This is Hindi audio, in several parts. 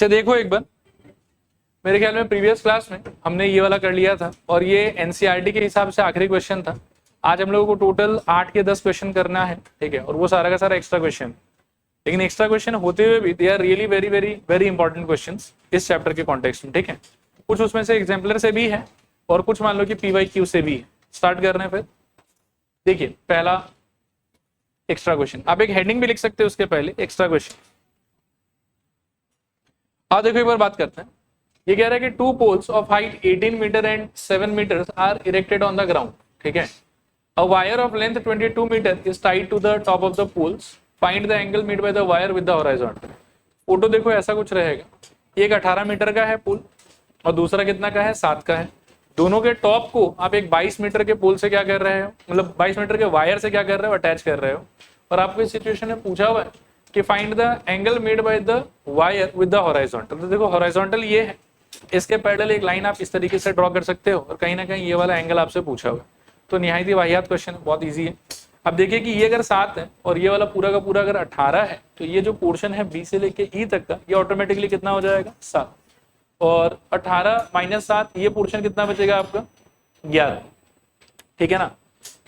अच्छा देखो एक बार, मेरे ख्याल में प्रीवियस क्लास में हमने ये वाला कर लिया था और ये एनसीईआरटी के हिसाब से आखिरी क्वेश्चन था। आज हम लोगों को टोटल 8 के 10 क्वेश्चन करना है, ठीक है, और वो सारा का सारा एक्स्ट्रा क्वेश्चन। लेकिन एक्स्ट्रा क्वेश्चन होते हुए भी they are really very very very important questions इस चैप्टर के कॉन्टेक्स्ट में, ठीक है। कुछ उसमें से एग्जाम्पलर से भी है और कुछ मान लो कि पीवाईक्यू से भी है। स्टार्ट कर रहे हैं फिर। देखिए पहला एक्स्ट्रा क्वेश्चन, आप एक हेडिंग भी लिख सकते हो उसके पहले, एक्स्ट्रा क्वेश्चन। आप देखो एक बार बात करते हैं। ये कह रहा है कि 2 poles of height 18 metre and 7 metre are erected on the ground, ठीक है। A wire of length 22 metre is tied to the top of the poles, find the angle made by the wire with the horizontal. Photo देखो ऐसा कुछ रहेगा, एक 18 मीटर का है पुल और दूसरा कितना का है, 7 का है। दोनों के टॉप को आप एक 22 मीटर के पोल से क्या कर रहे हो, मतलब 22 मीटर के वायर से क्या कर रहे हो, अटैच कर रहे हो। और आपको इस सिचुएशन में पूछा हुआ है कि find the angle made by the wire with the horizontal. तो देखो हॉरिजॉन्टल ये है, इसके पैरेलल एक लाइन आप इस तरीके से ड्रॉ कर सकते हो और कहीं ना कहीं ये वाला एंगल आपसे पूछा हुआ है। तो निहायत ही वाहियात क्वेश्चन है, बहुत इजी है। अब देखिए कि ये अगर 7 है और ये वाला पूरा का पूरा अगर 18 है, तो ये जो पोर्शन है बी से लेके ई तक का, ये ऑटोमेटिकली कितना हो जाएगा, 7। और 18 - 7, ये पोर्शन कितना बचेगा आपका, 11, ठीक है ना।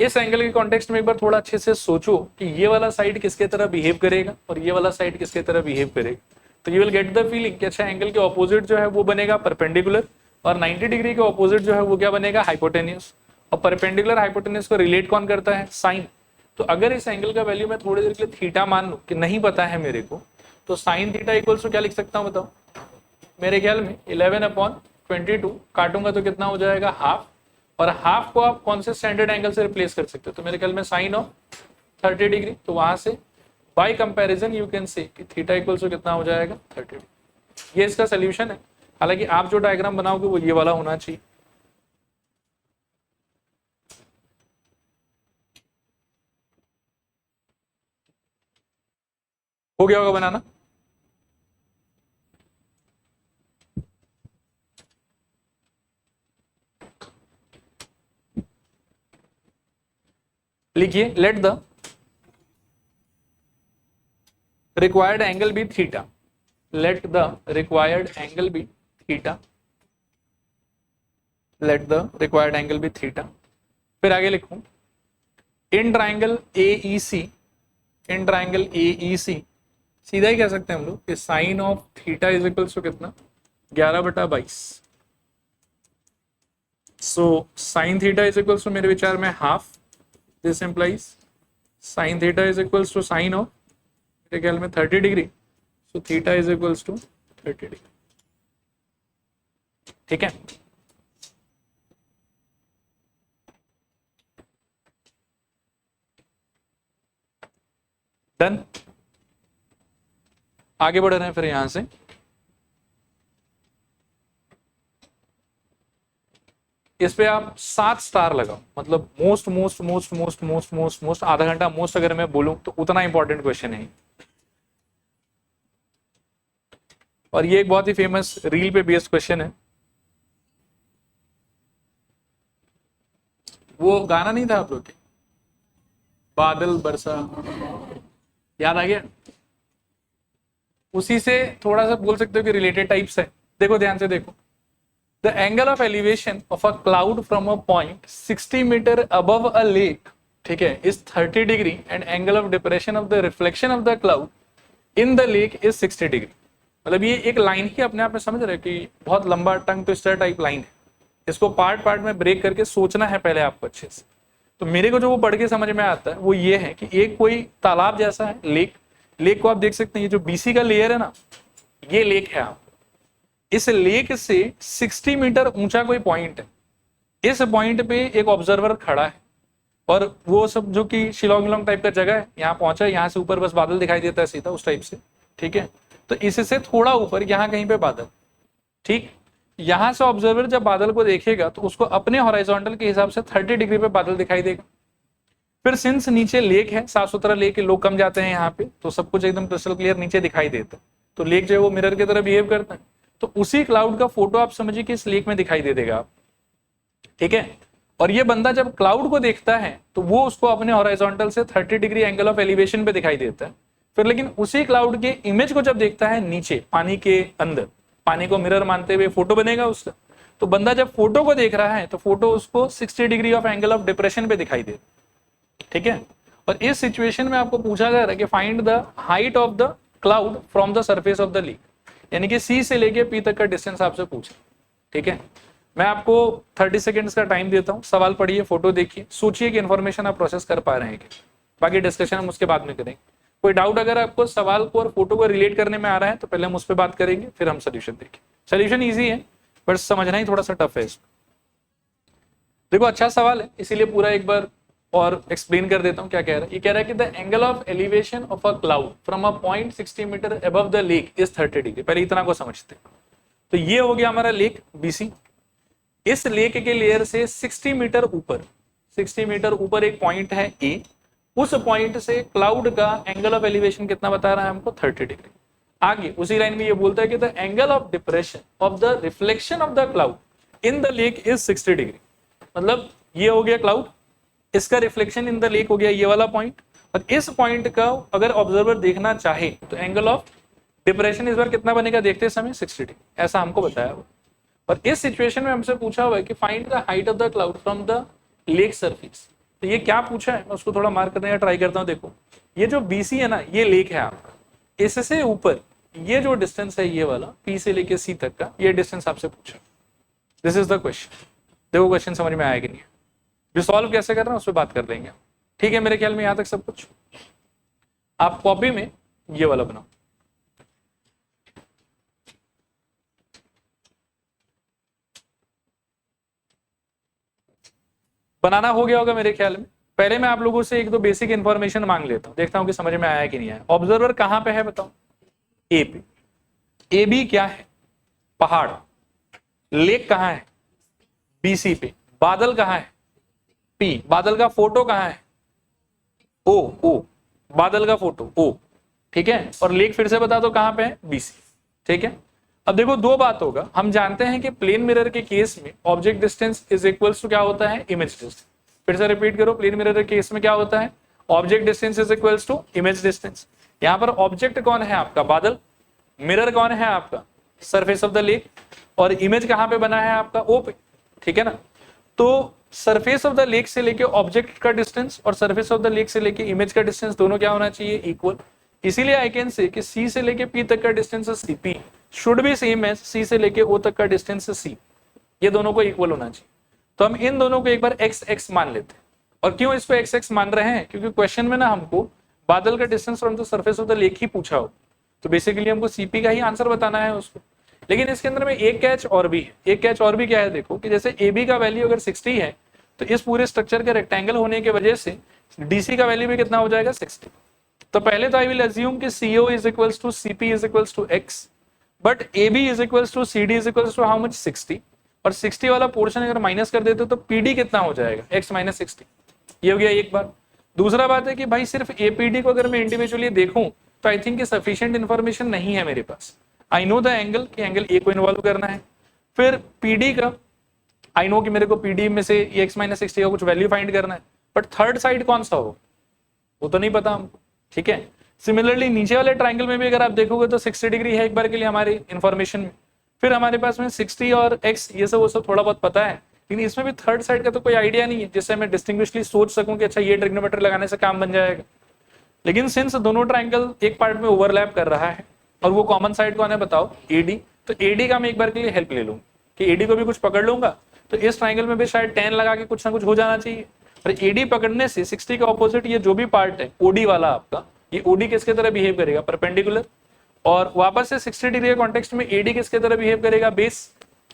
इस एंगल के कॉन्टेक्स्ट में एक बार थोड़ा अच्छे से सोचो कि ये वाला साइड किसके तरह बिहेव करेगा और ये वाला साइड किसके तरह बिहेव करेगा। तो you will get the feeling कि अच्छा एंगल के ऑपोजिट जो है वो बनेगा परपेंडिकुलर और 90 डिग्री के ऑपोजिट जो है वो क्या बनेगा, हाइपोटेन्यूस। और परपेंडिकुलर हाइपोटेन्यूस को रिलेट कौन करता है, साइन। तो अगर इस एंगल का वैल्यू मैं थोड़ी देर के लिए थीटा मान लूं कि नहीं पता है मेरे को, तो साइन थीटा इक्वल्स टू क्या लिख सकता हूं बताओ। मेरे ख्याल में 11/22 काटूंगा तो कितना हो जाएगा, हाफ। और हाफ को आप कौन से स्टैंडर्ड एंगल से रिप्लेस कर सकते हो, तो मेरे ख्याल में साइन ऑफ 30 डिग्री। तो वहां से bye comparison you can say कि थीटा इक्वल्स टू कितना हो जाएगा, 30 डिग्री। ये इसका सोल्यूशन है। हालांकि आप जो डायग्राम बनाओगे वो ये वाला होना चाहिए। हो गया होगा बनाना। लिखिए let the required angle be theta, let the required angle be theta, let the required angle be theta। फिर आगे लिखूं in triangle AEC, in triangle AEC सीधा ही कह सकते हैं हम लोग कि sine of theta is equals to कितना, 11/22। So sine theta is equals to मेरे विचार में half. This implies sine theta is equals to sine of मेरे ख्याल में 30 degree. So theta is equals to 30 degree, ठीक है। डन। आगे बढ़ रहे हैं फिर यहां से। इस पे आप 7 स्टार लगाओ, मतलब most most most most most most most आधा घंटा मोस्ट अगर मैं बोलूं तो उतना इंपॉर्टेंट क्वेश्चन है। और ये एक बहुत ही फेमस रील पे बेस्ड क्वेश्चन है। वो गाना नहीं था आप लोग के, बादल बरसा, याद आ गया? उसी से थोड़ा सा बोल सकते हो कि रिलेटेड टाइप्स है। देखो ध्यान से देखो, the angle of elevation of a cloud from a point 60 metre above a lake, ठीक है, is 30 degree and angle of depression of the reflection of the cloud in the lake is 60 degree. मतलब ये एक लाइन ही अपने आप में समझ रहे कि बहुत लंबा टंग ट्विस्टर टाइप लाइन है। इसको पार्ट पार्ट में ब्रेक करके सोचना है पहले आपको अच्छे से। तो मेरे को जो वो पढ़ के समझ में आता है वो ये है कि एक कोई तालाब जैसा है, लेक। लेक को आप देख सकते हैं, ये जो बीसी का लेयर है ना, ये लेक है। आप इस लेक से 60 मीटर ऊंचा कोई पॉइंट है। इस पॉइंट पे एक ऑब्जर्वर खड़ा है और वो सब जो कि शिलोंग विलोंग टाइप का जगह है, यहाँ पहुंचा है, यहाँ से ऊपर बस बादल दिखाई देता है सीधा उस टाइप से, ठीक है। तो इससे थोड़ा ऊपर यहाँ कहीं पे बादल, ठीक। यहां से ऑब्जर्वर जब बादल को देखेगा तो उसको अपने हॉरिजॉन्टल के हिसाब से 30 डिग्री पे बादल दिखाई देगा। फिर सिंस नीचे लेक है, साफ सुथरा लेक है, लोग कम जाते हैं यहाँ पे, तो सब कुछ एकदम क्रिस्टल क्लियर नीचे दिखाई देता है। तो लेक जो है वो मिरर की तरह बिहेव करता है। तो उसी क्लाउड का फोटो आप समझिए कि इस लेक में दिखाई दे देगा आप, ठीक है। और ये बंदा जब क्लाउड को देखता है तो वो उसको अपने हॉरिजॉन्टल से 30 डिग्री एंगल ऑफ एलिवेशन पे दिखाई देता है। फिर लेकिन उसी क्लाउड के इमेज को जब देखता है नीचे पानी के अंदर, पानी को मिरर मानते हुए फोटो बनेगा उसका, तो बंदा जब फोटो को देख रहा है तो फोटो उसको 60 degree of angle of depression पे दिखाई दे, ठीक है। और इस सिचुएशन में आपको पूछा जा रहा है कि find the height of the cloud from the surface of the lake, यानी कि सी से लेके पी तक का डिस्टेंस आपसे पूछा, ठीक है। मैं आपको 30 सेकेंड्स का टाइम देता हूं, सवाल पढ़िए, फोटो देखिए, सोचिए कि इन्फॉर्मेशन आप प्रोसेस कर पा रहे हैं कि, बाकी डिस्कशन हम उसके बाद में करेंगे। कोई डाउट अगर आपको सवाल को और फोटो को रिलेट करने में आ रहा है तो पहले हम उस पर बात करेंगे, फिर हम सोल्यूशन देखेंगे। सोल्यूशन ईजी है बट समझना ही थोड़ा सा टफ है इसको। देखो अच्छा सवाल है, इसीलिए पूरा एक बार और एक्सप्लेन कर देता हूं क्या कह रहा है। ये कह रहा है कि the angle of elevation of a cloud from a point 60 metre above the lake is 30 degree. पहले इतना को समझते हैं। तो ये हो गया हमारा लेक बीसी। इस लेक के लेयर से 60 मीटर ऊपर एक पॉइंट है ए, उस पॉइंट से क्लाउड का एंगल ऑफ एलिवेशन कितना बता रहा है हमको, 30 डिग्री। आगे उसी लाइन में ये बोलता है कि the angle of depression of the reflection of the cloud in the lake is 60 degree. मतलब ये हो गया क्लाउड, इसका रिफ्लेक्शन इन द लेक हो गया ये वाला पॉइंट, और इस पॉइंट का अगर ऑब्जर्वर देखना चाहे तो एंगल ऑफ डिप्रेशन इस बार कितना बनेगा देखते समय 60 डिग्री, ऐसा हमको बताया हुआ। और इस सिचुएशन में हमसे पूछा हुआ है कि find the height of the cloud from the lake surface. तो ये क्या पूछा है, मैं उसको थोड़ा मार्क करने का ट्राई करता हूँ। देखो ये जो बीसी है ना, ये लेक है आपका, इससे ऊपर ये जो डिस्टेंस है ये वाला पी से लेके सी तक का, ये डिस्टेंस आपसे पूछा। This is the question. देखो क्वेश्चन समझ में आएगा नहीं, रिसॉल्व कैसे करना है उस पर बात कर लेंगे, ठीक है। मेरे ख्याल में यहां तक सब कुछ। आप कॉपी में ये वाला बनाओ, बनाना हो गया होगा मेरे ख्याल में। पहले मैं आप लोगों से एक दो बेसिक इंफॉर्मेशन मांग लेता हूं, देखता हूं कि समझ में आया कि नहीं आया। ऑब्जर्वर कहां पे है बताओ, ए पे। ए बी क्या है, पहाड़। लेक कहां है, बीसी पे। बादल कहां है, पी। बादल का फोटो कहां है, ओ। बादल का फोटो ओ, ठीक है। और लेक फिर से बता दो कहां पे है, बीसी, ठीक है। अब देखो दो बात होगा, हम जानते हैं कि प्लेन मिरर के केस में object distance is equals to क्या होता है, इमेज डिस्टेंस। फिर से रिपीट करो, प्लेन मिरर के केस में क्या होता है, object distance is equals to image distance. यहां पर ऑब्जेक्ट कौन है आपका, बादल। मिरर कौन है आपका, सरफेस ऑफ द लेक। और इमेज कहां पे बना है आपका, ओ पे, ठीक है ना। तो सरफेस ऑफ द लेक से लेके ऑब्जेक्ट का डिस्टेंस और सरफेस ऑफ द लेक से लेके इमेज का डिस्टेंस दोनों क्या होना चाहिए, इक्वल। इसीलिए आई कैन से कि सी से लेके पी तक का distance C P should be same as C से लेके ओ तक का डिस्टेंस सी, ये दोनों को इक्वल होना चाहिए। तो हम इन दोनों को एक बार एक्स एक्स मान लेते हैं। और क्यों इसको एक्स एक्स मान रहे हैं, क्योंकि क्वेश्चन में ना हमको बादल का distance from the surface of the lake ही पूछा हो, तो बेसिकली हमको सीपी का ही आंसर बताना है उसको। लेकिन इसके अंदर में एक कैच और भी है। एक कैच और भी क्या है, देखो कि जैसे ए बी का वैल्यू अगर 60 है तो इस पूरे स्ट्रक्चर के रेक्टेंगल होने की वजह से डीसी का वैल्यू भी कितना हो जाएगा, 60। तो पहले तो आई विल अज्यूम कि CO is equals to CP is equals to X, but AB is equals to CD is equals to how much, 60। और 60 वाला पोर्शन अगर माइनस कर देते तो PD कितना हो जाएगा, X माइनस 60। ये हो गया एक बात। दूसरा बात है कि भाई सिर्फ APD को अगर मैं इंडिविजुअली देखूं तो आई थिंक सफिशिएंट इन्फॉर्मेशन नहीं है मेरे पास। आई नो द एंगल कि एंगल ए को इन्वॉल्व करना है, फिर PD का आई नो कि मेरे को PD में से X माइनस 60 का कुछ वैल्यू फाइंड करना है, बट थर्ड साइड कौन सा हो वो तो नहीं पता हमको, ठीक है। सिमिलरली नीचे वाले ट्राइंगल में भी अगर आप देखोगे तो 60 डिग्री है एक बार के लिए हमारी इन्फॉर्मेशन में, फिर हमारे पास में 60 और X ये सब वो सब थोड़ा बहुत पता है, लेकिन इसमें भी थर्ड साइड का तो कोई आइडिया नहीं है जिससे मैं डिस्टिंग्विशली सोच सकूं कि अच्छा ये ट्रिग्नोमेट्री लगाने से काम बन जाएगा। लेकिन सिंस दोनों ट्राइंगल एक पार्ट में ओवरलैप कर रहा है और वो कॉमन साइड कौन है बताओ, AD। तो AD का मैं एक बार के लिए हेल्प ले लूँ कि AD को भी कुछ पकड़ लूंगा तो इस ट्राइंगल में भी शायद 10 लगा के कुछ ना कुछ हो जाना चाहिए। और AD पकड़ने से 60 के ऑपोजिट ये जो भी पार्ट है OD वाला आपका, ये OD किसके तरह बिहेव करेगा, परपेंडिकुलर। और वापस से 60 डिग्री के कॉन्टेक्स्ट में AD किसके तरह बिहेव करेगा, बेस।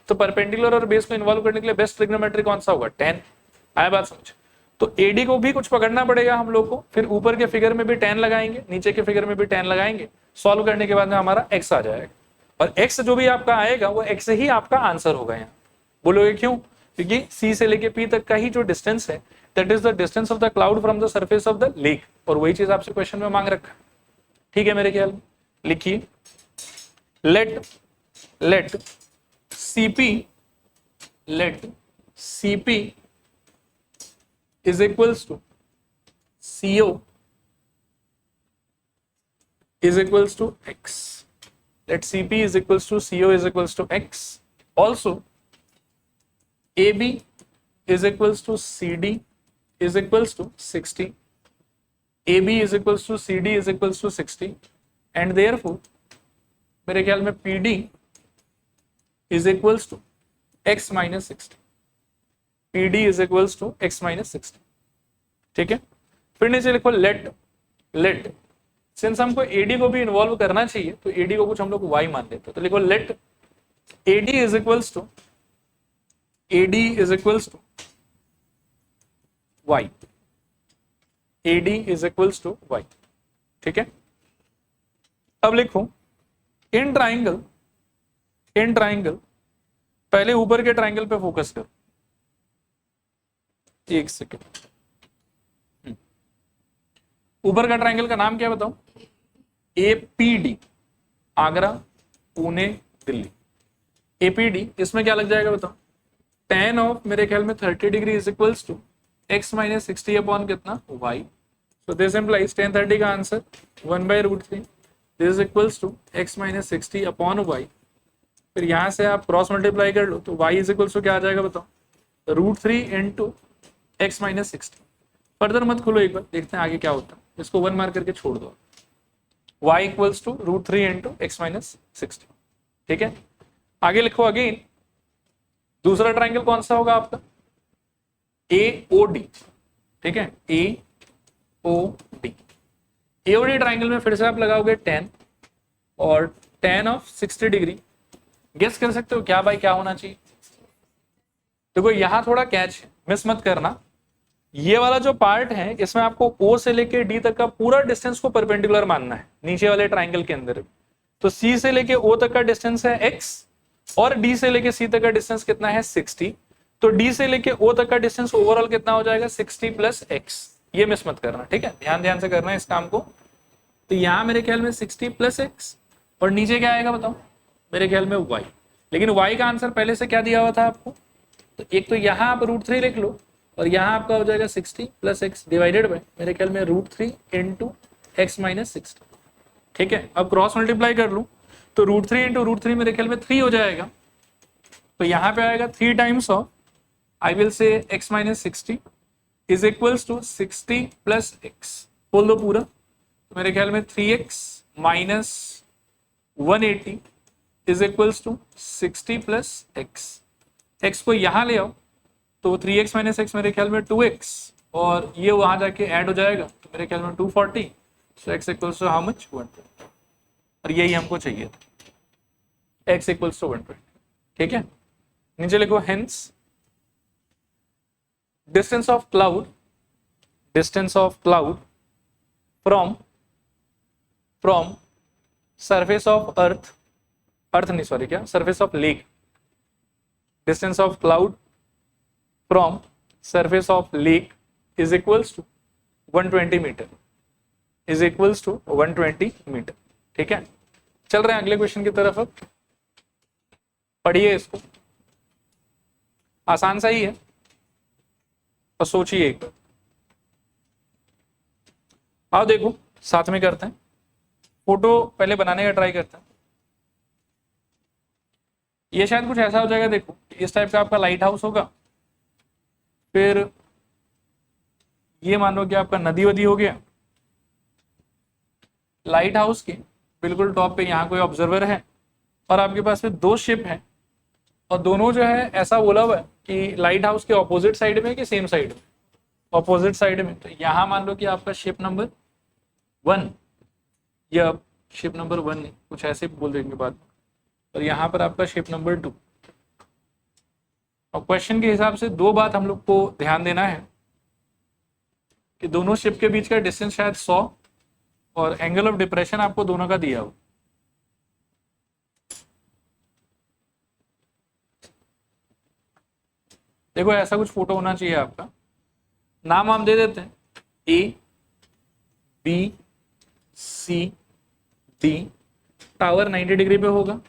तो परपेंडिकुलर और बेस को इन्वॉल्व करने के लिए बेस्ट ट्रिग्नोमेट्री कौन सा होगा, 10। आया बात समझ। तो AD को भी कुछ पकड़ना पड़ेगा हम लोग को, फिर ऊपर के फिगर में भी 10 लगाएंगे, नीचे के फिगर में भी 10 लगाएंगे। सॉल्व करने के बाद में हमारा X आ जाएगा, और X जो भी आपका आएगा वो X ही आपका आंसर होगा। यहाँ बोलोगे क्यों, क्योंकि C से लेके P तक का ही जो डिस्टेंस है that is the distance of the cloud from the surface of the lake, और वही चीज आपसे क्वेश्चन में मांग रखा है, ठीक है। मेरे ख्याल में लिखिए, late CP is equals to CO is equals to x. Let CP is equals to CO is equals to x. Also AB is equals to CD is equals to 60. AB is equals to CD is equals to 60 and therefore मेरे ख्याल में PD is equals to x minus 60. PD is equals to x minus 60. ठीक है, फिर नीचे लिखो लेट सिंस हमको AD को भी इन्वॉल्व करना चाहिए तो AD को कुछ हम लोग y मान लेते हैं, तो लिखो let AD is equals to y. AD is equals to y. ठीक है, अब लिखो इन ट्राइंगल पहले ऊपर के ट्राइंगल पे फोकस करो, एक सेकेंड। ऊपर का ट्राइंगल का नाम क्या बताओ? APD, आगरा, पुणे, दिल्ली। APD, इसमें क्या लग जाएगा बताओ? tan ऑफ मेरे ख्याल में 30 degree is equals to x minus 60 upon कितना y. So this implies tan 30 का answer 1/√3 this is equals to x minus 60 upon y. फिर यहाँ से आप क्रॉस मल्टीप्लाई कर लो तो y इज इक्वल्स टू क्या आ जाएगा बताओ? √3 इंटू x माइनस 60. फर्दर मत खोलो, एक बार देखते हैं आगे क्या होता है, इसको 1 मार्क करके छोड़ दो. y equals to √3 into x minus 60. ठीक है, आगे लिखो अगेन दूसरा ट्राइंगल कौन सा होगा आपका? AOD. ठीक है, AOD ट्राइंगल में फिर से आप लगाओगे tan और tan ऑफ 60 डिग्री. गेस कर सकते हो क्या भाई क्या होना चाहिए? देखो यहां थोड़ा कैच है, मिस मत करना. ये वाला जो पार्ट है इसमें आपको O से लेके D तक का पूरा डिस्टेंस को परपेंडिकुलर मानना है नीचे वाले ट्राइंगल के अंदर. तो C से लेके O तक का डिस्टेंस है x और D से लेके C तक का डिस्टेंस कितना है? 60. तो D से लेके O तक का डिस्टेंस ओवरऑल कितना हो जाएगा? 60 प्लस x. ये मिस मत करना, ठीक है, ध्यान से करना है इस काम को. तो यहाँ मेरे ख्याल में 60 प्लस x और नीचे क्या आएगा बताओ? मेरे ख्याल में y. लेकिन y का आंसर पहले से क्या दिया हुआ था आपको? तो एक तो यहाँ आप √3 लिख लो और यहाँ आपका हो जाएगा 60 प्लस x डिवाइडेड बाय मेरे ख्याल में √3 इंटू x माइनस 60. ठीक है, अब क्रॉस मल्टीप्लाई कर लूँ तो √3 इंटू √3 मेरे ख्याल में 3 हो जाएगा. तो यहाँ पे आएगा 3 times of I will say x minus 60 is equals to 60 plus x. बोल दो पूरा, तो मेरे ख्याल में 3x minus 180 is equals to 60 plus x. x को यहाँ ले आओ तो 3x माइनस x मेरे ख्याल में 2x और ये वहां जाके ऐड हो जाएगा तो मेरे ख्याल में 240. So x equals to how much? 120. और यही हमको चाहिए था, x इक्वल्स टू 120. ठीक है, नीचे लिखो hence distance of cloud from surface of earth नहीं सॉरी क्या surface of lake. Distance of cloud from surface of lake is equals to 120 metre is equals to 120 metre. ठीक है, चल रहे हैं अगले क्वेश्चन की तरफ. अब पढ़िए इसको, आसान सा ही है और सोचिए एक बार. आओ देखो साथ में करते हैं, फोटो पहले बनाने का ट्राई करते हैं. ये शायद कुछ ऐसा हो जाएगा, देखो इस टाइप का आपका लाइट हाउस होगा. फिर ये मान लो कि आपका नदी वदी हो गया. लाइट हाउस के बिल्कुल टॉप पे यहाँ कोई ऑब्जर्वर है और आपके पास में 2 शिप है और दोनों जो है ऐसा बोला हुआ है कि लाइट हाउस के ऑपोजिट साइड में कि सेम साइड में? ऑपोजिट साइड में. तो यहाँ मान लो कि आपका शिप नंबर 1 या शिप नंबर 1 नहीं कुछ ऐसे बोल देंगे बाद में, और यहाँ पर आपका शिप नंबर 2. और क्वेश्चन के हिसाब से 2 बात हम लोग को ध्यान देना है कि दोनों शिप के बीच का डिस्टेंस शायद 100 और एंगल ऑफ डिप्रेशन आपको दोनों का दिया हो. देखो ऐसा कुछ फोटो होना चाहिए आपका. नाम हम दे देते हैं A B C D. Tower 90 degree पे होगा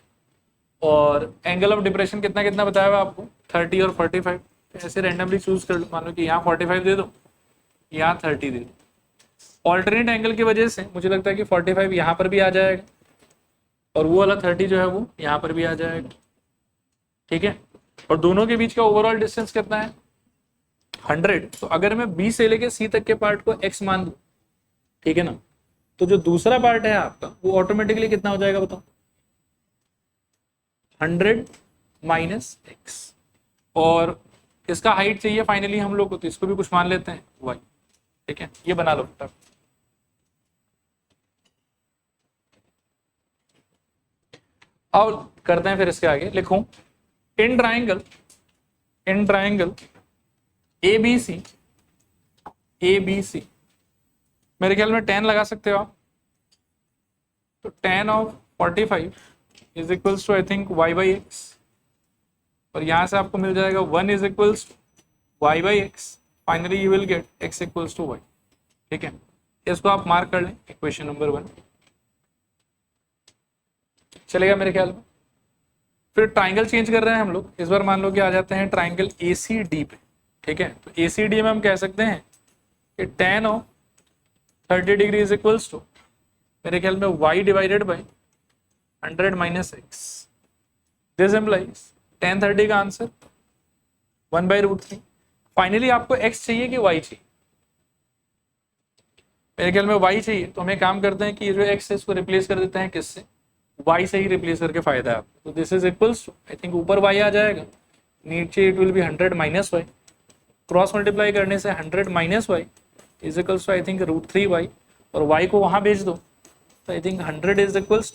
और एंगल ऑफ डिप्रेशन कितना कितना बताया हुआ आपको? 30 और 45. ऐसे रैंडमली चूज कर लो, मान लो कि यहाँ 45 दे दो, यहाँ 30 दे दो. ऑल्टरनेट एंगल की वजह से मुझे लगता है कि 45 यहाँ पर भी आ जाएगा और वो वाला 30 जो है वो यहाँ पर भी आ जाएगा, ठीक है। और दोनों के बीच का ओवरऑल डिस्टेंस कितना है 100। तो अगर मैं बी से लेके सी तक के पार्ट को x मान दूं, ठीक है ना, तो जो दूसरा पार्ट है आपका वो ऑटोमेटिकली कितना हो जाएगा बताओ 100 माइनस एक्स। और इसका हाइट चाहिए फाइनली हम लोग को, तो इसको भी कुछ मान लेते हैं y, ठीक है। ये बना लो फटाफट। और करते हैं फिर इसके आगे, लिखूं इन ट्राइंगल ABC मेरे ख्याल में 10 लगा सकते हो आप। तो tan of 45 is equals to I think y by x, और यहां से आपको मिल जाएगा 1 is equals to y by x. Finally you will get x equals to y, ठीक है। इसको आप मार्क कर लें इक्वेशन नंबर 1, चलेगा मेरे ख्याल में। फिर ट्राइंगल चेंज कर रहे हैं हम लोग, इस बार मान लो कि आ जाते हैं ट्राइंगल ACD पे, ठीक है। तो ACD में हम कह सकते हैं कि tan of 30 degree is equals to मेरे ख्याल में y divided by 100 minus x. This implies tan 30 का आंसर 1/√3। फाइनली आपको x चाहिए कि y चाहिए, मेरे ख्याल में y चाहिए। तो हम एक काम करते हैं कि ये जो x है इसको रिप्लेस कर देते हैं किससे, y से ही रिप्लेस करके फायदा है आपको। तो this is equals to I think ऊपर y आ जाएगा, नीचे it will be 100 minus y. Cross multiply करने से 100 minus y is equals to I think √3y, और y को वहां भेज दो तो I think 100 is equals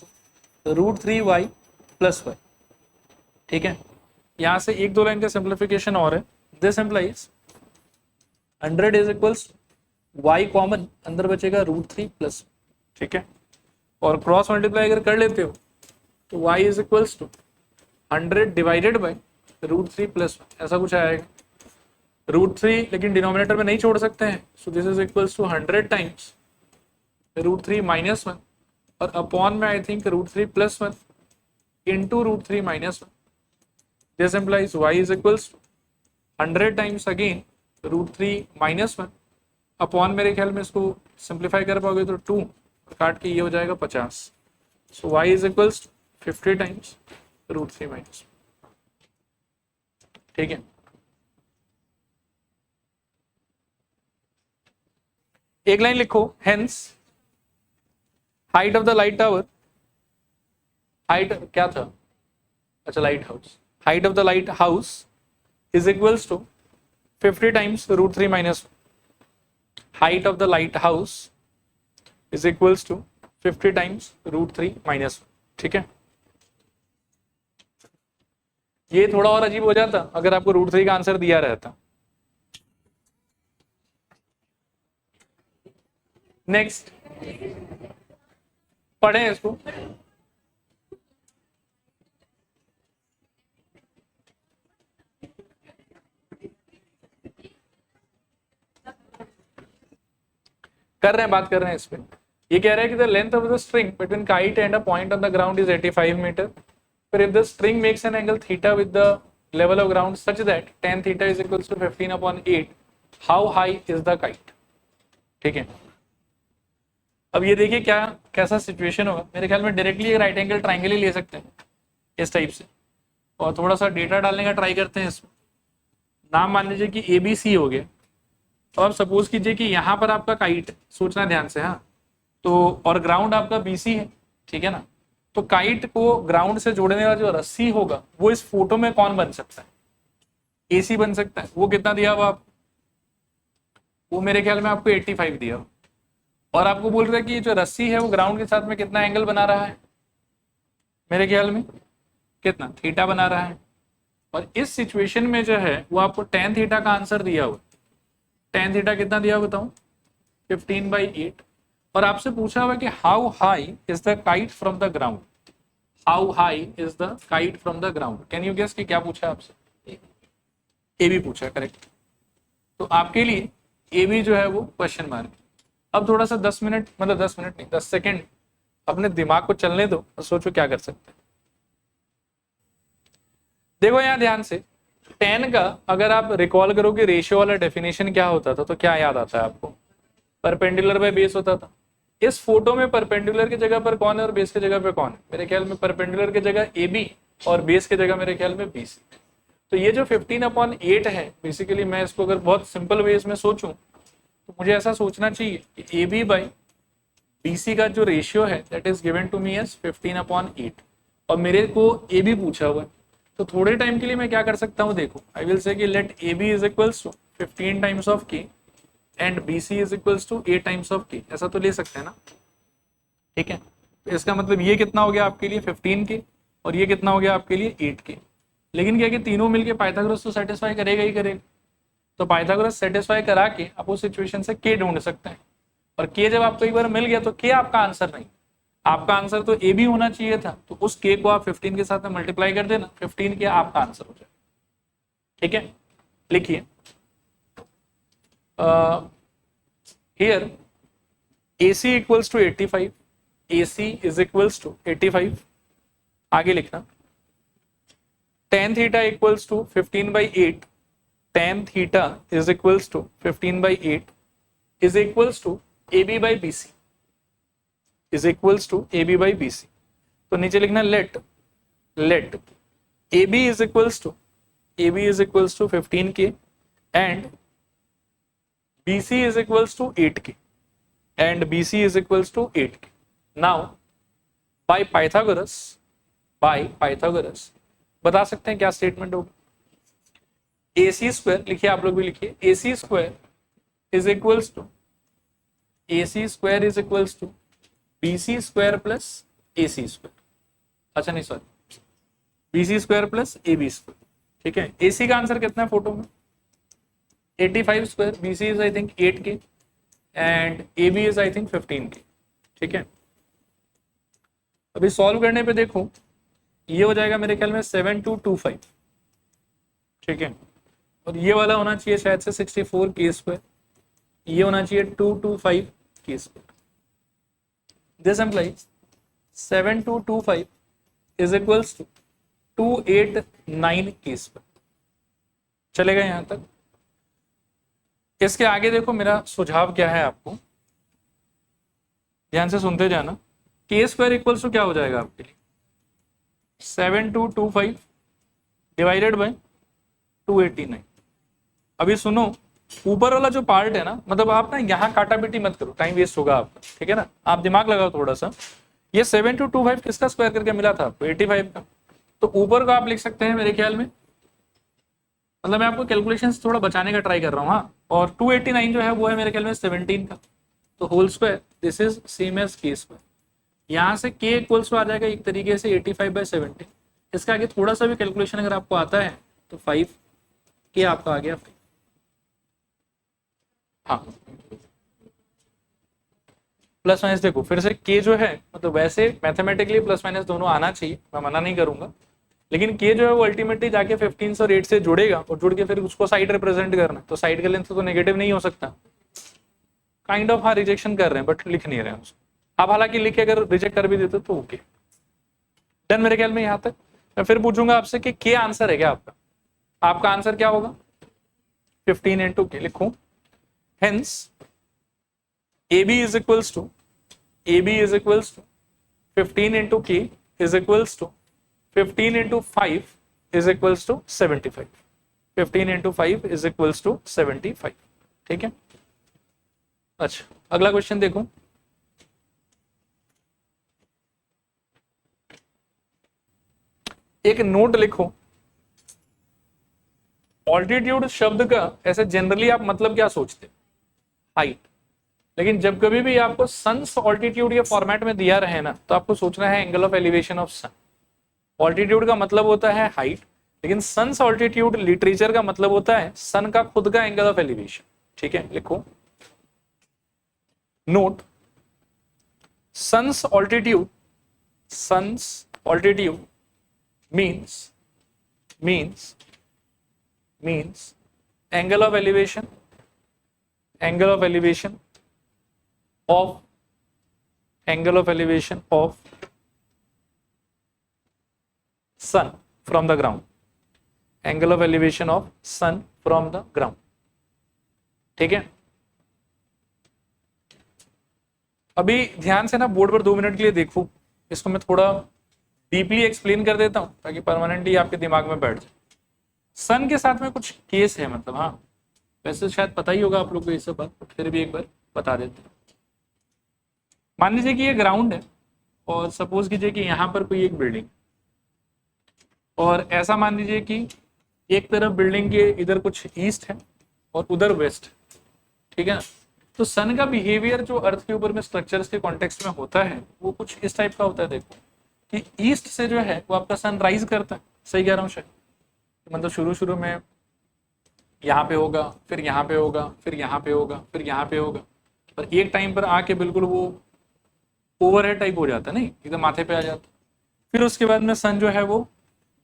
to √3y plus y, ठीक है। यहाँ से एक दो लाइन का सिंप्लीफिकेशन और है। This implies 100 is equals y common अंदर बचेगा √3 प्लस, ठीक है। और क्रॉस मल्टीप्लाई अगर कर लेते हो तो y is equals to 100 divided by √3 plus, ऐसा कुछ आएगा। √3 लेकिन डिनोमिनेटर में नहीं छोड़ सकते हैं, so this is equals to 100 times √3 minus 1, और अपॉन में I think √3 plus 1 into √3 minus 1। This implies y is equals to 100 times again √3 minus 1 upon, मेरे ख्याल में इसको सिंप्लीफाई कर पाओगे तो 2 काट के ये हो जाएगा 50। So y is equals to 50 times √3 minus, ठीक है। एक लाइन लिखो, hence height of the light tower, height क्या था, अच्छा lighthouse, height of the lighthouse is equals to 50 times √3 minus, height of the lighthouse is equals to 50 times √3 minus, ठीक है। ये थोड़ा और अजीब हो जाता अगर आपको √3 का आंसर दिया रहता। नेक्स्ट पढ़ें इसको, कर रहे हैं, बात कर रहे हैं इस पे। ये कह रहा है कि the length of the string between kite and a point on the ground is 85 metre. फिर if the string makes an angle theta with the level of ground such that tan theta is equals to 15/8, how high is the kite, ठीक है। अब ये देखिए क्या कैसा सिचुएशन होगा, मेरे ख्याल में डायरेक्टली एक राइट एंगल ट्राइंगल ही ले सकते हैं इस टाइप से, और थोड़ा सा डेटा डालने का ट्राई करते हैं इसमें। नाम मान लीजिए कि ABC हो गया, तो अब सपोज कीजिए कि यहाँ पर आपका काइट, सोचना ध्यान से, हाँ, तो और ग्राउंड आपका BC है, ठीक है ना। तो काइट को ग्राउंड से जोड़ने वाला जो रस्सी होगा वो इस फोटो में कौन बन सकता है, AC बन सकता है। वो कितना दिया हुआ आप, वो मेरे ख्याल में आपको 85 दिया हो, और आपको बोल रहा है कि जो रस्सी है वो ग्राउंड के साथ में कितना एंगल बना रहा है, मेरे ख्याल में कितना थीटा बना रहा है। और इस सिचुएशन में जो है वो आपको tan थीटा का आंसर दिया हुआ, tan थीटा कितना दिया बताऊं 15/8, और आपसे पूछा हुआ कि how high is the kite from the ground, how high is the kite from the ground. Can you guess कि क्या पूछा आपसे, AB पूछा, करेक्ट। तो आपके लिए AB जो है वो क्वेश्चन मार्क। अब थोड़ा सा 10 मिनट, मतलब 10 मिनट नहीं 10 सेकेंड अपने दिमाग को चलने दो और सोचो क्या कर सकते हैं। देखो यहाँ ध्यान से, tan का अगर आप रिकॉल करो कि रेशियो वाला डेफिनेशन क्या होता था तो क्या याद आता है आपको, परपेंडिकुलर बाय बेस होता था। इस फोटो में परपेंडिकुलर की जगह पर कौन है और बेस की जगह पर कौन है? मेरे ख्याल में परपेंडिकुलर की जगह ए बी और बेस की जगह मेरे ख्याल में बी सी। तो ये जो 15/8 है, बेसिकली मैं इसको अगर बहुत सिंपल वे में सोचूं तो मुझे ऐसा सोचना चाहिए कि A B by B C का जो रेशियो है that is given to me as 15/8 और मेरे को ए बी पूछा हुआ है। तो थोड़े टाइम के लिए मैं क्या कर सकता हूँ, देखो आई विल से कि let A B is equals to 15 times of K and B C is equals to 8 times of K, ऐसा तो ले सकते हैं ना, ठीक है। तो इसका मतलब ये कितना हो गया आपके लिए 15 के और ये कितना हो गया आपके लिए 8 के। लेकिन क्या कि तीनों मिलके पाइथागोरस तो सेटिस्फाई करेगा ही करेगा, तो पाइथागोरस सेटिस्फाई करा के आप उस सिचुएशन से के ढूंढ सकते हैं। और के जब आपको एक बार मिल गया तो के आपका आंसर नहीं, आपका आंसर तो ए भी होना चाहिए था, तो उस के को आप 15 के साथ में मल्टीप्लाई कर देना, 15 के आपका आंसर हो जाए, ठीक है। लिखिए here AC equals to 85, AC is equals to 85। आगे लिखना tan theta equals to 15/8, tan theta is equals to 15/8 is equals to AB by BC, is equals to AB by BC। तो नीचे लिखना let AB is equals to 15K and BC is equals to 8K and BC is equals to 8K। Now by Pythagoras बता सकते हैं क्या स्टेटमेंट होगा? AC स्क्वायर लिखिए, आप लोग भी लिखिए, AC square is equals to BC square plus AC square, अच्छा नहीं sorry BC square plus AB square, ठीक है। AC का आंसर कितना है फोटो में 85 square, BC is I think 8K and AB is I think 15K, ठीक है। अभी सॉल्व करने पे देखो ये हो जाएगा मेरे ख्याल में 7225, ठीक है। और ये वाला होना चाहिए शायद से 64K स्क्वायर, ये होना चाहिए 225K square. This implies 7225 is equals to 289K square. चलेगा यहां तक? इसके आगे देखो मेरा सुझाव क्या है, आपको ध्यान से सुनते जाना। K स्क्वायर इक्वल्स टू क्या हो जाएगा आपके लिए 7225 डिवाइडेड बाय 289। अभी सुनो, ऊपर वाला जो पार्ट है ना, मतलब आप ना यहाँ काटापीटी मत करो, टाइम वेस्ट होगा आपका, ठीक है ना। आप दिमाग लगाओ थोड़ा सा। ये 7225 किसका स्क्वायर करके मिला था आपको 85 का, तो ऊपर का आप लिख सकते हैं मेरे ख्याल में, मतलब मैं आपको कैलकुलेशन थोड़ा बचाने का ट्राई कर रहा हूँ, हाँ। और 289 जो है वो है मेरे ख्याल में 17 का, तो whole square this is same as K square. यहाँ से K इक्वल्स आ जाएगा एक तरीके से 85/17। इसका आगे थोड़ा सा भी कैलकुलेशन अगर आपको आता है तो 5K आपका आ गया। हाँ प्लस माइनस देखो फिर से K जो है, मतलब वैसे मैथमेटिकली प्लस माइनस दोनों आना चाहिए, मैं मना नहीं करूंगा, लेकिन K जो है वो अल्टीमेटली जाके 15 और 8 से जुड़ेगा और जुड़ के फिर उसको साइड रिप्रेजेंट करना है, तो साइड का लेंथ तो नेगेटिव नहीं हो सकता। काइंड ऑफ हाँ रिजेक्शन कर रहे हैं बट लिख नहीं रहे हैं उसको। आप हालांकि लिख के अगर रिजेक्ट कर भी देते तो ओके। डन मेरे ख्याल में यहाँ तक। मैं फिर पूछूंगा आपसे कि K आंसर है क्या आपका? आपका आंसर क्या होगा 15 इंटू K लिखूं। Hence AB is equals to 15 into K is equals to 15 into 5 is equals to 75। 15 into 5 is equals to 75, ठीक है। अच्छा अगला क्वेश्चन देखो। एक नोट लिखो। ऑल्टीट्यूड शब्द का ऐसे जनरली आप मतलब क्या सोचते? हाइट। लेकिन जब कभी भी आपको सन्स ऑल्टीट्यूड या फॉर्मेट में दिया रहे ना, तो आपको सोचना है angle of elevation of sun. Altitude का मतलब होता है हाइट, लेकिन सन्स ऑल्टीट्यूड लिटरेचर का मतलब होता है सन का खुद का एंगल ऑफ एलिवेशन, ठीक है। लिखो note sun's altitude means angle of elevation of sun from the ground, angle of elevation of sun from the ground, ठीक है। अभी ध्यान से ना बोर्ड पर 2 मिनट के लिए देखो, इसको मैं थोड़ा डीपली एक्सप्लेन कर देता हूँ ताकि परमानेंटली आपके दिमाग में बैठ जाए। सन के साथ में कुछ केस है, मतलब हाँ वैसे शायद पता ही होगा आप लोग को ये सब बात, बट फिर भी एक बार बता देते हैं। मान लीजिए कि ये ग्राउंड है और सपोज कीजिए कि यहाँ पर कोई एक बिल्डिंग, और ऐसा मान लीजिए कि एक तरफ बिल्डिंग के इधर कुछ ईस्ट है और उधर वेस्ट, ठीक है ना। तो सन का बिहेवियर जो अर्थ के ऊपर में स्ट्रक्चर्स के कॉन्टेक्स्ट में होता है वो कुछ इस टाइप का होता है। देखो कि ईस्ट से जो है वो आपका सन राइज करता है, सही कह रहा हूँ शायद, मतलब शुरू शुरू में यहाँ पे होगा, फिर यहाँ पे होगा, फिर यहाँ पे होगा, फिर यहाँ पे होगा, और एक टाइम पर आके बिल्कुल वो ओवरहेड टाइप हो जाता है, नहीं एकदम माथे पे आ जाता है। फिर उसके बाद में सन जो है वो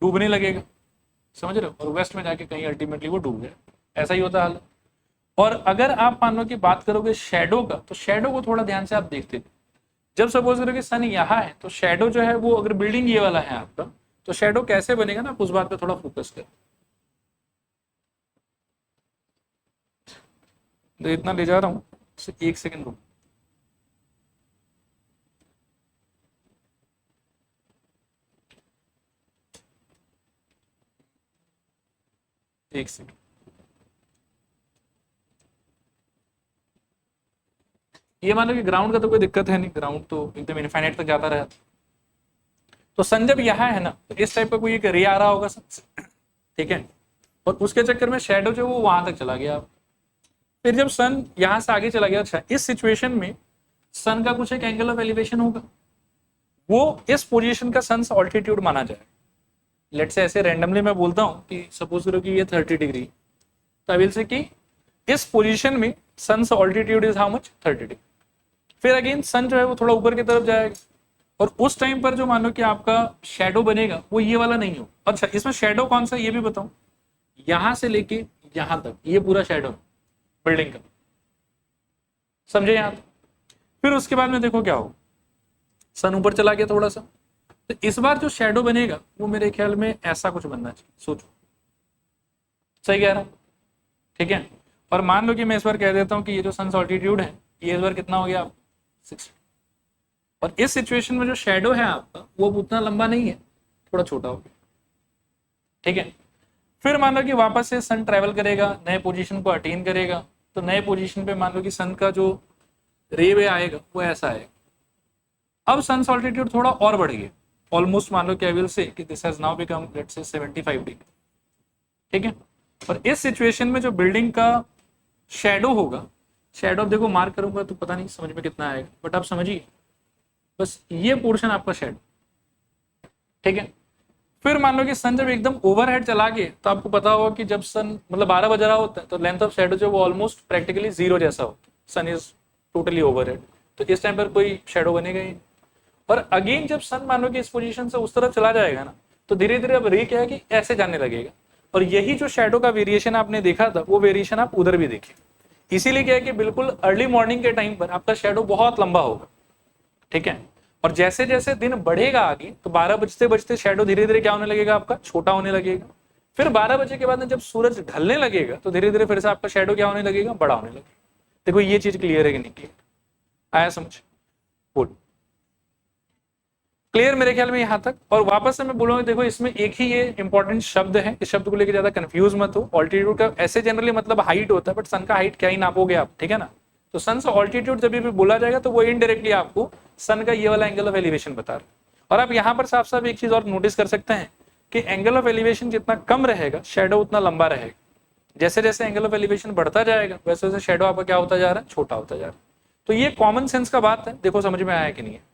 डूबने लगेगा, समझ रहे हो, और वेस्ट में जाके कहीं अल्टीमेटली वो डूब गया, ऐसा ही होता हाल। और अगर आप मानो की बात करोगे शेडो का, तो शेडो को थोड़ा ध्यान से आप देखते थे, जब सपोज करो कि सन यहाँ है तो शेडो जो है वो, अगर बिल्डिंग ये वाला है आपका, तो शेडो कैसे बनेगा ना, उस बात पे थोड़ा फोकस करें। तो इतना ले जा रहा हूँ, 1 सेकंड रुक। एक सेकंड, ये मान लो कि ग्राउंड का तो कोई दिक्कत है नहीं, ग्राउंड तो एकदम इनफाइनाइट तक जाता रहा। तो सन जब यहाँ है ना, तो इस टाइप का कोई एक रे आ रहा होगा सन से, ठीक है, और उसके चक्कर में शेडो जो वो वहां तक चला गया। फिर जब सन यहां से आगे चला गया, अच्छा इस सिचुएशन में सन का कुछ एक एंगल ऑफ एलिवेशन होगा, वो इस पोजीशन का सन ऑल्टीट्यूड माना जाए। लेट से ऐसे रैंडमली मैं बोलता हूँ कि सपोज करो कि ये 30 डिग्री, तो आई विल से कि इस पोजीशन में sun altitude is how much, 30 degree. फिर अगेन सन जो है वो थोड़ा ऊपर की तरफ जाएगा, और उस टाइम पर जो मानो कि आपका शेडो बनेगा वो ये वाला नहीं हो। अच्छा इसमें शेडो कौन सा ये भी बताऊं, यहां से लेके यहां तक ये पूरा शेडो बिल्डिंग का, समझे यहां तक। फिर उसके बाद में देखो क्या हो, सन ऊपर चला गया थोड़ा सा, तो इस बार जो शेडो बनेगा वो मेरे ख्याल में ऐसा कुछ बनना चाहिए, सोचो सही कह रहा हूं, ठीक है। और मान लो कि मैं इस बार कह देता हूं कि ये जो सन ऑल्टीट्यूड है ये इस बार कितना हो गया, 60। और इस सिचुएशन में जो शेडो है आपका वो उतना लंबा नहीं है, थोड़ा छोटा हो गया, ठीक है। फिर मान लो कि वापस से सन ट्रेवल करेगा, नए पोजीशन को अटेन करेगा, तो नए पोजीशन पे मान लो कि सन का जो रे वे आएगा वो ऐसा आएगा। अब सन ऑल्टीट्यूड थोड़ा और बढ़ गया, ऑलमोस्ट मान लो कि आई विल से कि this has now become let's say 75 degree, ठीक है। और इस सिचुएशन में जो बिल्डिंग का शेडो होगा, शेडो देखो मार्क करूंगा तो पता नहीं समझ में कितना आएगा, बट आप समझिए बस ये पोर्शन आपका शेडो, ठीक है। फिर मान लो कि सन जब एकदम ओवरहेड चला गया, तो आपको पता होगा कि जब सन मतलब 12 बज रहा होता है तो लेंथ ऑफ शेडो जो वो ऑलमोस्ट प्रैक्टिकली 0 जैसा होता है, सन इज टोटली ओवरहेड, तो इस टाइम पर कोई शेडो बनेगा ही। और अगेन जब सन मान लो कि इस पोजीशन से उस तरफ चला जाएगा ना, तो धीरे धीरे अब रे क्या है कि ऐसे जाने लगेगा, और यही जो शेडो का वेरिएशन आपने देखा था वो वेरिएशन आप उधर भी देखें। इसीलिए क्या है कि बिल्कुल अर्ली मॉर्निंग के टाइम पर आपका शेडो बहुत लंबा होगा, ठीक है। और जैसे जैसे दिन बढ़ेगा आगे, तो 12 बजते बजते शेडो धीरे धीरे क्या होने लगेगा, आपका छोटा होने लगेगा। फिर 12 बजे के बाद में जब सूरज ढलने लगेगा, तो धीरे धीरे फिर से आपका शेडो क्या होने लगेगा, बड़ा होने लगेगा। देखो ये चीज क्लियर है कि नहीं क्लियर, आया समझ, बोल क्लियर मेरे ख्याल में यहां तक। और वापस से मैं बोलूंगा, देखो इसमें एक ही ये इंपॉर्टेंट शब्द है, इस शब्द को लेकर ज्यादा कंफ्यूज मत हो। ऑल्टीट्यूड का ऐसे जनरली मतलब हाइट होता है, बट सन का हाइट क्या ही नापोगे आप, ठीक है ना। तो सन से ऑल्टीट्यूड जब भी बोला जाएगा तो वो इनडायरेक्टली आपको सन का ये वाला एंगल ऑफ एलिवेशन बता रहा है। और आप यहाँ पर साफ साफ एक चीज और नोटिस कर सकते हैं कि एंगल ऑफ एलिवेशन जितना कम रहेगा शेडो उतना लंबा रहेगा, जैसे जैसे एंगल ऑफ एलिवेशन बढ़ता जाएगा वैसे वैसे शेडो आपका क्या होता जा रहा है, छोटा होता जा रहा है। तो ये कॉमन सेंस का बात है, देखो समझ में आया कि नहीं है।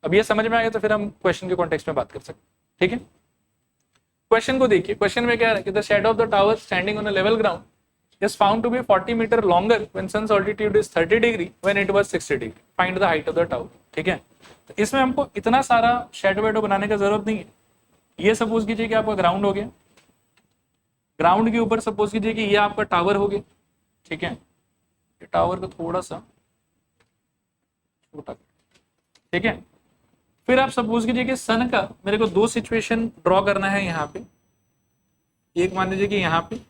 अब ये समझ में आ गया तो फिर हम क्वेश्चन के कॉन्टेक्स्ट में बात कर सकते हैं, ठीक है। क्वेश्चन को देखिए, क्वेश्चन में क्या है कि the shadow of the tower standing on a level ground is found to be 40 meter longer when sun's altitude is 30 degree when it was 60 degree. Find the height of the tower. ठीक है, तो इसमें हमको इतना सारा शेडो वेडो बनाने का जरूरत नहीं है। ये सपोज कीजिए कि आपका ग्राउंड हो गया, ग्राउंड के ऊपर सपोज कीजिए कि ये आपका टावर हो गया, ठीक है। ये टावर को थोड़ा सा छोटा, ठीक है। फिर आप सपोज कीजिए कि सन का मेरे को दो सिचुएशन ड्रॉ करना है यहाँ पे, एक मान लीजिए कि यहाँ पे,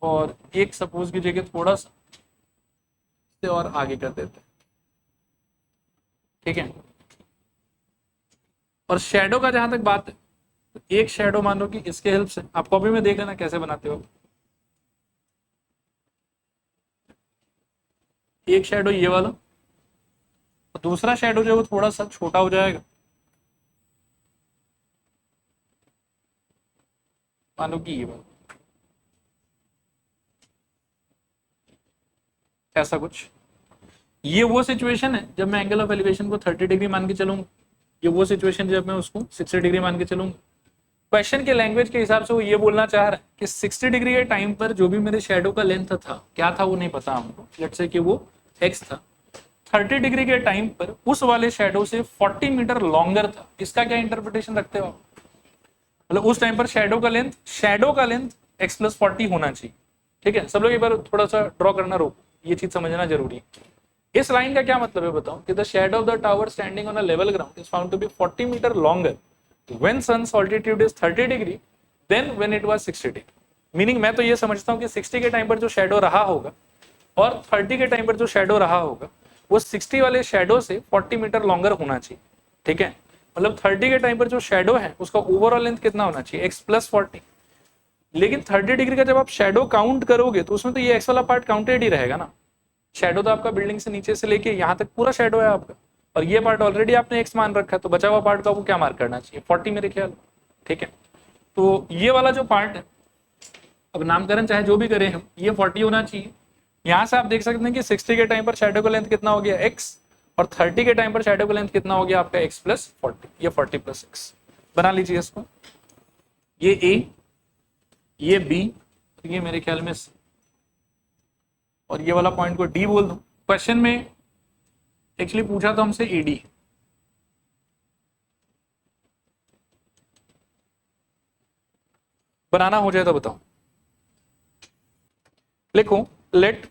और एक सपोज कीजिए कि थोड़ा सा से और आगे कर देते हैं, ठीक है। और शेडो का जहां तक बात है, तो एक शेडो मान लो कि इसके हेल्प से, आप कॉपी में देख लेना कैसे बनाते हो। एक शेडो ये वाला, और दूसरा शेडो जो है वो थोड़ा सा छोटा हो जाएगा, मान लो कि ये वाला, ऐसा कुछ। ये वो सिचुएशन है जब मैं एंगल ऑफ एलिवेशन को 30 डिग्री मान के चलूंगा, ये वो सिचुएशन जब मैं उसको 60 डिग्री मान के चलूंगा। क्वेश्चन के लैंग्वेज के हिसाब से वो ये बोलना चाह रहा है कि 60 डिग्री के टाइम पर जो भी मेरे शेडो का लेंथ था, क्या था वो नहीं पता हमको, लेट्स से कि वो x था, 30 डिग्री के टाइम पर उस वाले शेडो से 40 मीटर लॉन्गर था। इसका क्या इंटरप्रिटेशन रखते हो आप? मतलब उस टाइम पर शेडो का लेंथ x प्लस 40 होना चाहिए। ठीक है, सब लोग एक बार थोड़ा सा ड्रॉ करना रोको, ये चीज समझना जरूरी है। इस लाइन का क्या मतलब है बताओ, कि the shadow of the tower standing on a level ground is found to be 40 metre longer when sun's altitude is 30 degree than when it was 60 degree. Meaning मैं तो ये समझता हूँ कि 60 के टाइम पर जो शेडो रहा होगा और 30 के टाइम पर जो शेडो रहा होगा वो 60 वाले शेडो से 40 मीटर लॉन्गर होना चाहिए। ठीक है, मतलब 30 के टाइम पर जो शेडो है उसका ओवरऑल लेंथ कितना होना चाहिए, x प्लस 40। लेकिन 30 डिग्री का जब आप शेडो काउंट करोगे तो उसमें तो ये x वाला पार्ट काउंटेड ही रहेगा ना। शेडो तो आपका बिल्डिंग से नीचे से लेके यहाँ तक पूरा शेडो है आपका, और ये पार्ट ऑलरेडी आपने x मान रखा है, तो बचा हुआ पार्ट का आपको क्या मार्क करना चाहिए, 40 मेरे ख्याल। ठीक है, तो ये वाला जो पार्ट है, अब नामकरण चाहे जो भी करें हम, ये 40 होना चाहिए। यहाँ से आप देख सकते हैं कि 60 के टाइम पर शेडो का लेंथ कितना हो गया x, और 30 के टाइम पर शेडो का लेंथ कितना हो गया आपका x प्लस 40, ये 40 प्लस x। बना लीजिए इसको, ये a, ये b, ये मेरे ख्याल में c, और ये वाला पॉइंट को d बोल दूं। क्वेश्चन में एक्चुअली पूछा तो हमसे AD, बनाना हो जाए तो बताओ। लिखो let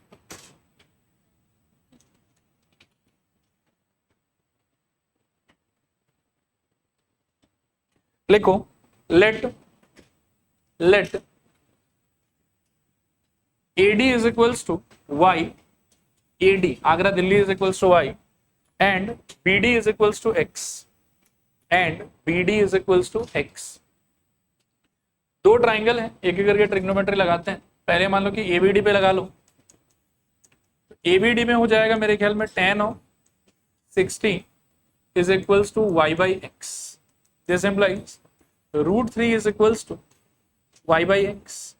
AD is equals to y, AD Agra Delhi is equals to y, and BD is equals to x, and BD is equals to x। दो ट्राइंगल है, एक एक करके ट्रिग्नोमेट्री लगाते हैं। पहले मान लो कि ABD पे लगा लो, ABD में हो जाएगा मेरे ख्याल में tan of 60 is equals to y by x। This implies √3 is equals to y by x।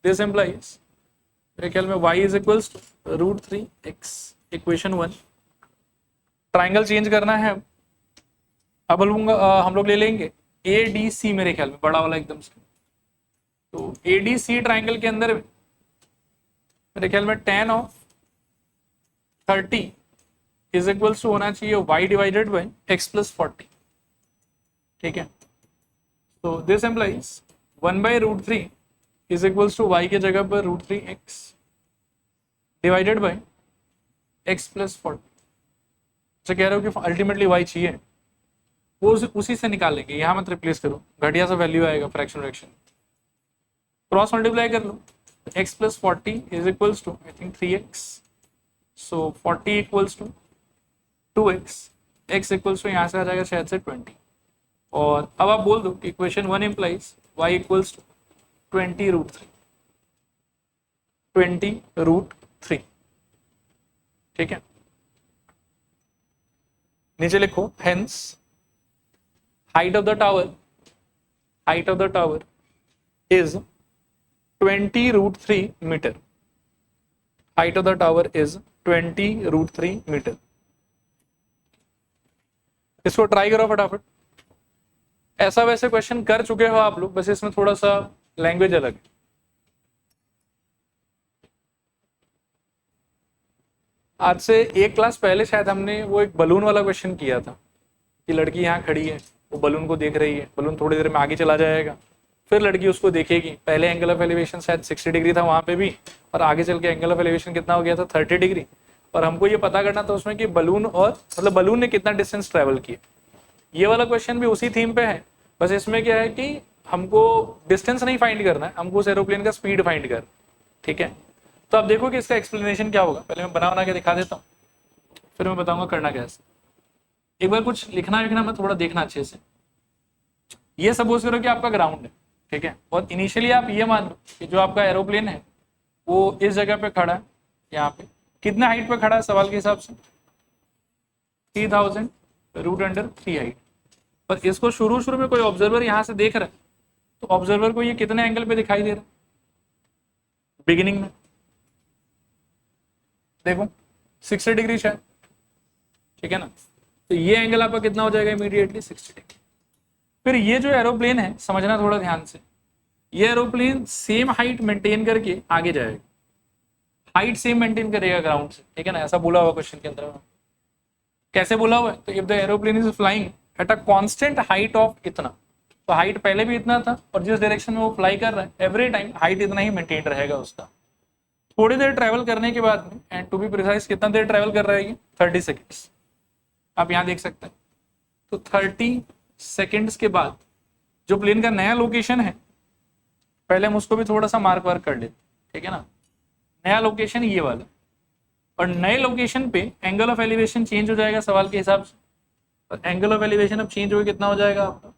This implies मेरे ख्याल में y is equals to √3x। Equation 1। Triangle change करना है अब हम लोग ले लेंगे ADC, मेरे ख्याल में बड़ा वाला एकदम से। तो ADC ट्राइंगल के अंदर मेरे ख्याल में tan of 30 is equals to होना चाहिए y divided by x plus 40। ठीक है, तो this implies 1/√3 is equals to y के जगह पर √3x divided by x plus 40। जो कह रहे हो कि अल्टीमेटली y चाहिए, वो उसी से निकालेंगे, यहां मत रिप्लेस करो, घटिया सा वैल्यू आएगा फ्रैक्शन, क्रॉस मल्टीप्लाई कर लो। x plus 40 is equals to I think 3x, so 40 equals to 2x, x equals to यहाँ से आ जाएगा शायद से 20। और अब आप बोल दो कि equation 1 implies y equals to 20√3। ठीक है, नीचे लिखो hence height of the tower is 20√3 metre. Height of the tower is 20√3 metre. इसको ट्राई करो फटाफट। ऐसा वैसे क्वेश्चन कर चुके हो आप लोग, बस इसमें थोड़ा सा लैंग्वेज अलग है। आज से एक क्लास पहले शायद हमने वो एक बलून वाला क्वेश्चन किया था कि लड़की यहाँ खड़ी है, वो बलून को देख रही है, बलून थोड़ी देर में आगे चला जाएगा, फिर लड़की उसको देखेगी। पहले एंगल ऑफ एलिवेशन शायद 60 डिग्री था वहां पे भी, और आगे चल के एंगल ऑफ एलिवेशन कितना हो गया था 30 डिग्री। और हमको ये पता करना था उसमें कि बलून और मतलब बलून ने कितना डिस्टेंस ट्रेवल किया। ये वाला क्वेश्चन भी उसी थीम पे है, बस इसमें क्या है कि हमको डिस्टेंस नहीं फाइंड करना है, हमको उस एरोप्लेन का स्पीड फाइंड करना। ठीक है, तो आप देखो कि इसका एक्सप्लेनेशन क्या होगा। पहले मैं बना के दिखा देता हूँ, फिर मैं बताऊंगा करना कैसे। एक बार कुछ लिखना लिखना मत, थोड़ा देखना अच्छे से। ये सपोज करो कि आपका ग्राउंड है, ठीक है, और इनिशियली आप ये मान लो कि जो आपका एरोप्लेन है वो इस जगह पे खड़ा है, यहाँ पे कितना हाइट पे खड़ा है सवाल के हिसाब से, 3000√3 हाइट। पर इसको शुरू में कोई ऑब्जर्वर यहाँ से देख रहा है, तो ऑब्जर्वर को ये कितने एंगल पे दिखाई दे रहा है बिगिनिंग में, देखो 60 डिग्री शायद, ठीक है ना। तो ये एंगल आपका कितना हो जाएगा इमीडिएटली 60 डिग्री। फिर ये जो एरोप्लेन है, समझना थोड़ा ध्यान से, ये एरोप्लेन सेम हाइट मेंटेन करके आगे जाएगा, हाइट सेम मेंटेन करेगा ग्राउंड से, ठीक है ना, ऐसा बोला हुआ क्वेश्चन के अंदर। कैसे बोला हुआ है, तो if the aeroplane is flying at a constant height of इतना, तो हाइट पहले भी इतना था और जिस डायरेक्शन में वो फ्लाई कर रहा है एवरी टाइम हाइट इतना ही मेंटेन रहेगा उसका। थोड़ी देर ट्रैवल करने के बाद में, एंड टू बी प्रिसाइज कितना देर ट्रैवल कर रहा है ये, 30 सेकेंड्स, आप यहाँ देख सकते हैं। तो 30 सेकेंड्स के बाद जो प्लेन का नया लोकेशन है, पहले हम उसको भी थोड़ा सा मार्क वार्क कर लेते, ठीक है ना। नया लोकेशन ये वाला, और नए लोकेशन पे एंगल ऑफ एलिवेशन चेंज हो जाएगा सवाल के हिसाब से, और एंगल ऑफ एलिवेशन अब चेंज हो कितना हो जाएगा आपका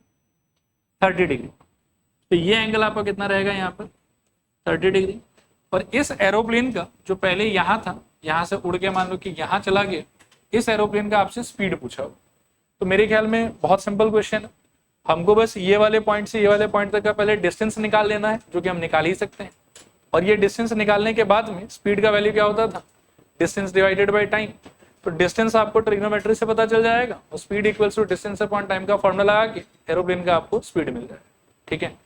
30 डिग्री। तो ये एंगल आपका कितना रहेगा यहाँ पर 30 डिग्री। और इस एरोप्लेन का जो पहले यहाँ था, यहाँ से उड़ के मान लो कि यहाँ चला गया, इस एरोप्लेन का आपसे स्पीड पूछा हो, तो मेरे ख्याल में बहुत सिंपल क्वेश्चन है, हमको बस ये वाले पॉइंट से ये वाले पॉइंट तक का पहले डिस्टेंस निकाल लेना है, जो कि हम निकाल ही सकते हैं। और ये डिस्टेंस निकालने के बाद में स्पीड का वैल्यू क्या होता था, डिस्टेंस डिवाइडेड बाय टाइम। तो डिस्टेंस आपको ट्रिग्नोमेट्री से पता चल जाएगा, और speed equals to distance upon time का फॉर्मूला लगा के एरोप्लेन का आपको स्पीड मिल जाएगा, ठीक है।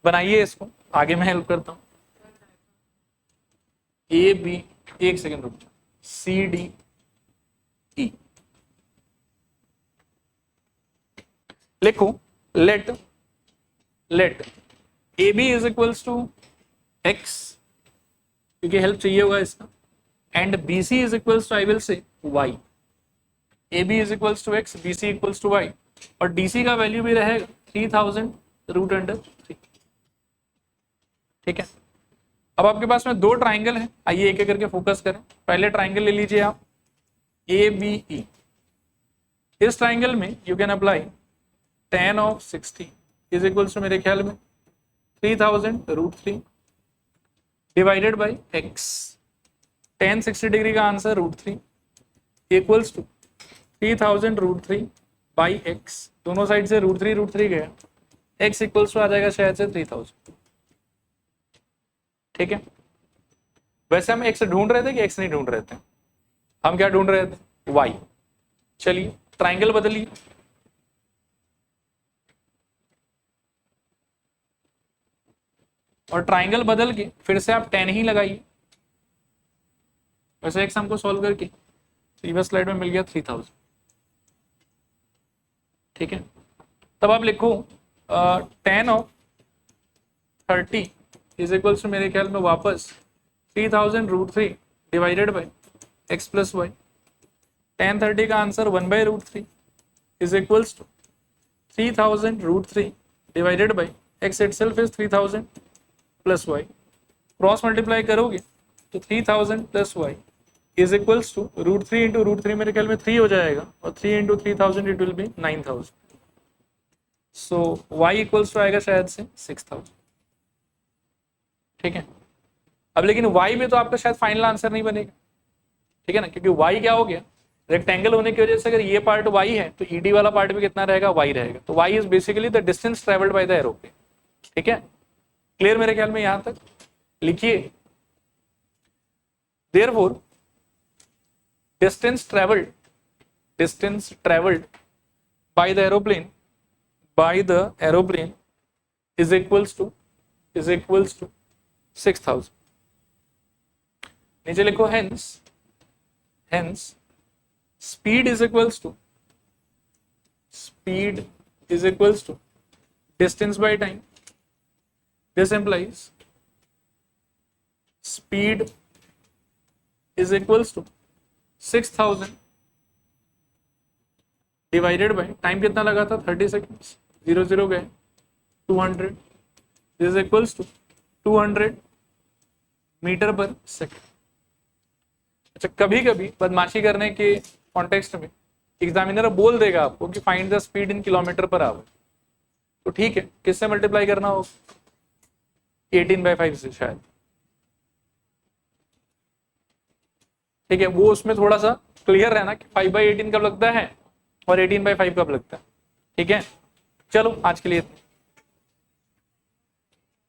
बनाइए इसको, आगे मैं हेल्प करता हूँ। ए बी, एक सेकेंड रुक जाओ, सी डी ई लिखो। Let A B is equals to x, क्योंकि हेल्प चाहिए होगा इसका, and B C is equals to, I will say y. A B is equals to x, B C equals to y, और डी सी का वैल्यू भी रहेगा 3000√3, ठीक है। अब आपके पास में दो ट्राइंगल है, आइए एक एक करके फोकस करें। पहले ट्राइंगल ले लीजिए आप, ए बी ई। इस ट्राइंगल में you can apply tan of 60 is equals to मेरे ख्याल में 3000√3 divided by x। tan 60 degree का answer √3 equals to 3000√3 by x। दोनों साइड से √3 गया, x इक्वल्स टू आ जाएगा शायद से 3000, ठीक है। वैसे हम x ढूंढ रहे थे कि x नहीं ढूंढ रहे थे, हम क्या ढूंढ रहे थे, y। चलिए ट्राइंगल बदलिए, और ट्राइंगल बदल के फिर से आप 10 ही लगाइए। वैसे एक्स हमको सॉल्व करके प्रीवियस स्लाइड में मिल गया 3000, ठीक है। तब आप लिखो tan of 30 is equals to मेरे ख्याल में वापस 3000√3 divided by x plus y. tan 30 का answer 1/√3 is equals to 3000√3 divided by x itself is 3000 plus y. Cross multiply करोगे तो 3000 plus y is equals to √3 into √3 मेरे ख्याल में 3 हो जाएगा, और 3 into 3000 it will be 9000। So y equals to आएगा शायद से 6000, ठीक है। अब लेकिन वाई में तो आपका शायद फाइनल आंसर नहीं बनेगा, ठीक है ना, क्योंकि वाई क्या हो गया, रेक्टेंगल होने की वजह से अगर ये पार्ट वाई है तो ईडी वाला पार्ट भी कितना रहेगा, वाई रहेगा। तो y is basically the distance travelled by the aeroplane, ठीक है। क्लियर मेरे ख्याल में यहां तक लिखिए। Therefore distance travelled by the aeroplane is equals to 6000। नीचे लिखो hence speed is equals to distance by time. This implies speed is equals to 6000 divided by time कितना लगा था 30 सेकेंड्स, 0 गए 200 इज इक्वल्स टू 200 मीटर पर सेकेंड। अच्छा, कभी कभी बदमाशी करने के कॉन्टेक्स्ट में एग्जामिनर बोल देगा आपको कि find the speed in kilometre per hour, तो ठीक है, किससे मल्टीप्लाई करना होगा? 18/5 से शायद, ठीक है। वो उसमें थोड़ा सा क्लियर रहना कि 5/18 कब लगता है और 18/5 कब लगता है, ठीक है। चलो आज के लिए